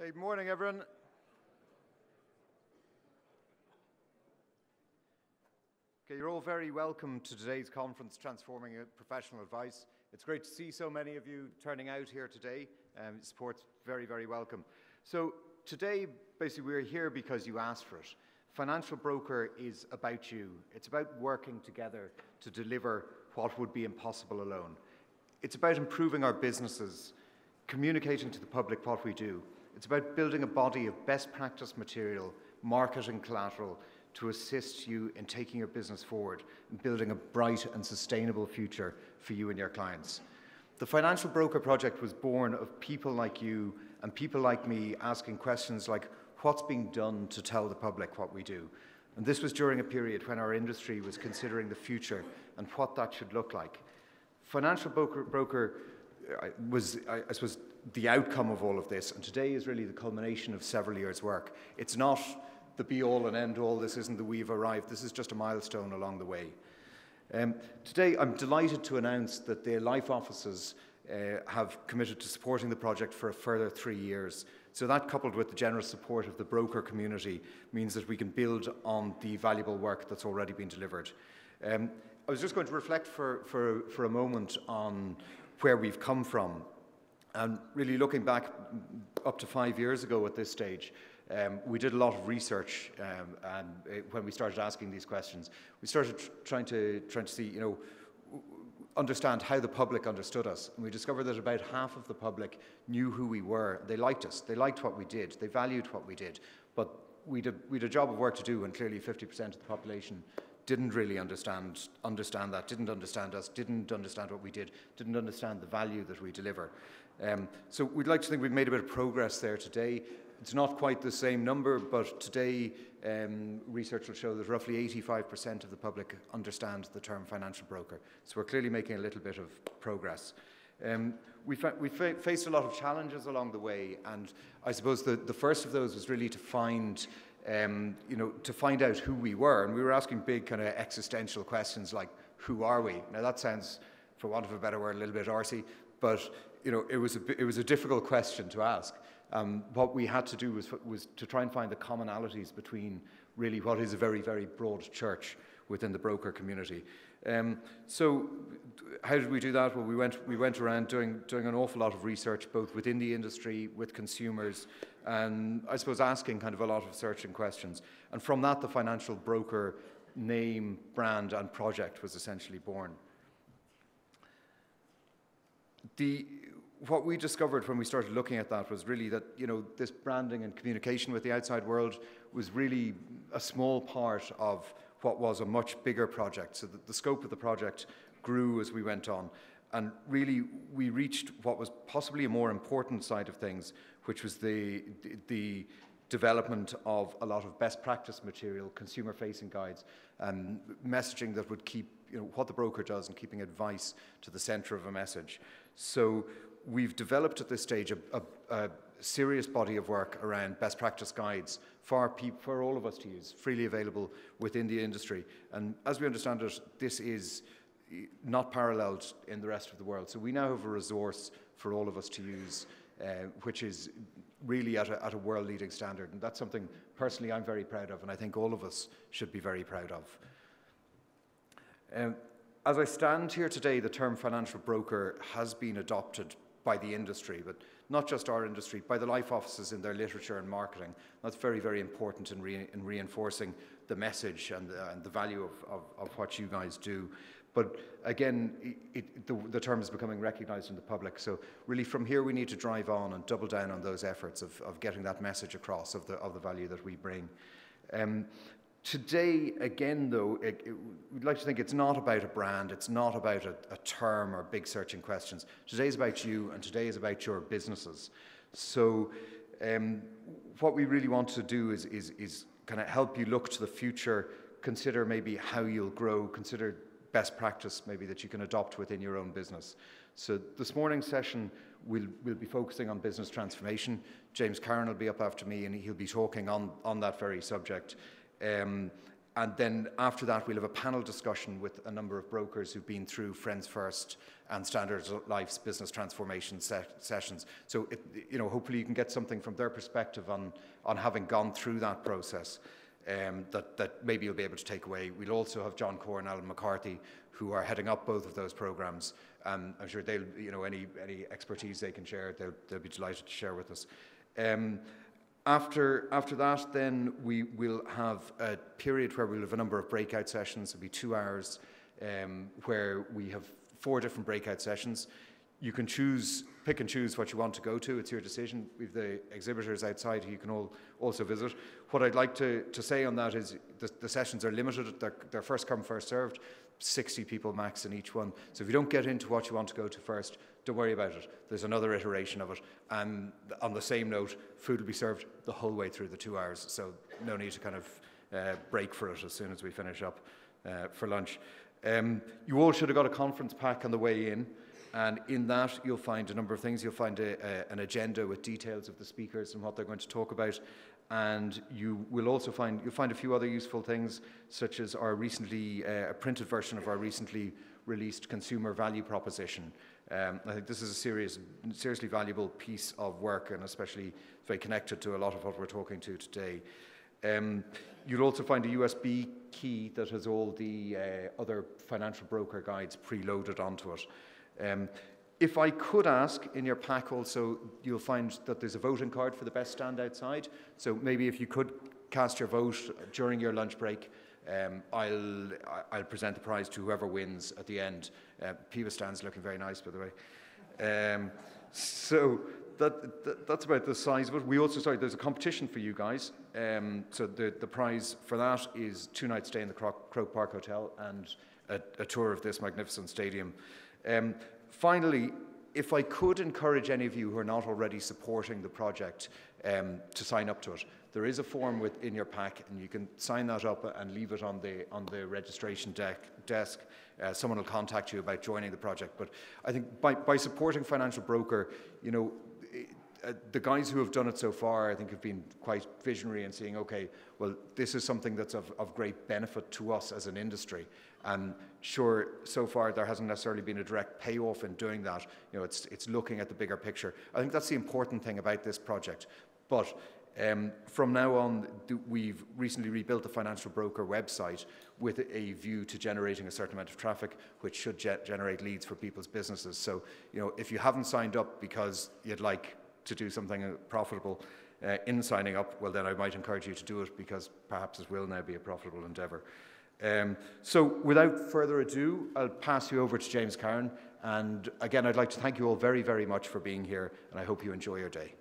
Good morning, everyone. Okay, you're all very welcome to today's conference, Transforming Professional Advice. It's great to see so many of you turning out here today. Support's very, very welcome. So today, basically, we're here because you asked for it. Financial Broker is about you. It's about working together to deliver what would be impossible alone. It's about improving our businesses, communicating to the public what we do. It's about building a body of best practice material, marketing collateral to assist you in taking your business forward and building a bright and sustainable future for you and your clients. The Financial Broker Project was born of people like you and people like me asking questions like, what's being done to tell the public what we do? And this was during a period when our industry was considering the future and what that should look like. Financial Broker was, I suppose, the outcome of all of this, and today is really the culmination of several years' work. It's not the be-all and end-all, this isn't the we've arrived, this is just a milestone along the way. Today I'm delighted to announce that the Life offices have committed to supporting the project for a further 3 years. So that, coupled with the generous support of the broker community, means that we can build on the valuable work that's already been delivered. I was just going to reflect for a moment on where we've come from. And really looking back up to 5 years ago at this stage, we did a lot of research when we started asking these questions. We started trying to see, understand how the public understood us. And we discovered that about half of the public knew who we were. They liked us. They liked what we did. They valued what we did. But we'd a job of work to do, and clearly 50% of the population didn't really understand that, didn't understand us, didn't understand what we did, didn't understand the value that we deliver. So we'd like to think we've made a bit of progress there today. It's not quite the same number, but today research will show that roughly 85% of the public understand the term financial broker. So we're clearly making a little bit of progress. We faced a lot of challenges along the way, and I suppose the first of those was really to find out who we were. And we were asking big kind of existential questions like, who are we? Now that sounds, for want of a better word, a little bit arsey, but it was a difficult question to ask. What we had to do was to try and find the commonalities between really what is a very, very broad church within the broker community. So how did we do that? Well, we went around doing an awful lot of research, both within the industry, with consumers, and I suppose asking kind of a lot of searching questions. And from that, the Financial Broker name, brand, and project was essentially born. What we discovered when we started looking at that was really that, this branding and communication with the outside world was really a small part of what was a much bigger project. So the scope of the project grew as we went on. And really, we reached what was possibly a more important side of things, which was the development of a lot of best practice material, consumer-facing guides, and messaging that would keep what the broker does and keeping advice to the center of a message. So we've developed at this stage a serious body of work around best practice guides for all of us to use, freely available within the industry. And as we understand it, this is not paralleled in the rest of the world. So we now have a resource for all of us to use, which is really at a world-leading standard. And that's something personally I'm very proud of, and I think all of us should be very proud of. As I stand here today, the term financial broker has been adopted by the industry, but not just our industry, by the Life offices in their literature and marketing. That's very, very important in reinforcing the message and the value of what you guys do. But again, the term is becoming recognised in the public. So really from here we need to drive on and double down on those efforts of getting that message across of the value that we bring. Today, again, though, we'd like to think it's not about a brand, it's not about a term or big searching questions. Today is about you, and today is about your businesses. So what we really want to do is kind of help you look to the future, consider maybe how you'll grow, consider best practice maybe that you can adopt within your own business. So this morning's session, we'll be focusing on business transformation. James Carron will be up after me, and he'll be talking on that very subject. And then after that, we'll have a panel discussion with a number of brokers who've been through Friends First and Standard Life's business transformation sessions. So, hopefully you can get something from their perspective on having gone through that process that maybe you'll be able to take away. We'll also have John Core and Alan McCarthy, who are heading up both of those programs. I'm sure they'll, any expertise they can share, they'll be delighted to share with us. After that, then we will have a period where we'll have a number of breakout sessions. It'll be 2 hours where we have 4 different breakout sessions. You can pick and choose what you want to go to. It's your decision. We have the exhibitors outside who you can all also visit. What I'd like to say on that is the sessions are limited. They're first come, first served. 60 people max in each one. So if you don't get into what you want to go to first, don't worry about it. There's another iteration of it. And on the same note, food will be served the whole way through the 2 hours. So no need to kind of break for it as soon as we finish up for lunch. You all should have got a conference pack on the way in. And in that, you'll find a number of things. You'll find an agenda with details of the speakers and what they're going to talk about. And you will also find a few other useful things, such as our recently, a printed version of our recently released consumer value proposition. I think this is a seriously valuable piece of work, and especially very connected to a lot of what we're talking to today. You'll also find a USB key that has all the other financial broker guides preloaded onto it. If I could ask, in your pack also, you'll find that there's a voting card for the best stand outside. So maybe if you could cast your vote during your lunch break, I'll present the prize to whoever wins at the end. Piva stand's looking very nice, by the way. So that's about the size of it. We also, there's a competition for you guys. So the prize for that is 2 nights stay in the Croke Park Hotel and a tour of this magnificent stadium. Finally, if I could encourage any of you who are not already supporting the project to sign up to it, there is a form in your pack, and you can sign that up and leave it on the registration desk. Someone will contact you about joining the project. But I think by supporting Financial Broker, the guys who have done it so far, I think, have been quite visionary in saying, okay, well, this is something that's of great benefit to us as an industry. And sure, so far there hasn't necessarily been a direct payoff in doing that. It's looking at the bigger picture. I think that's the important thing about this project. But from now on, we've recently rebuilt the Financial Broker website with a view to generating a certain amount of traffic, which should generate leads for people's businesses. So, if you haven't signed up because you'd like to do something profitable in signing up, well, then I might encourage you to do it, because perhaps it will now be a profitable endeavour. So without further ado, I'll pass you over to James Cairn. And again, I'd like to thank you all very, very much for being here, and I hope you enjoy your day.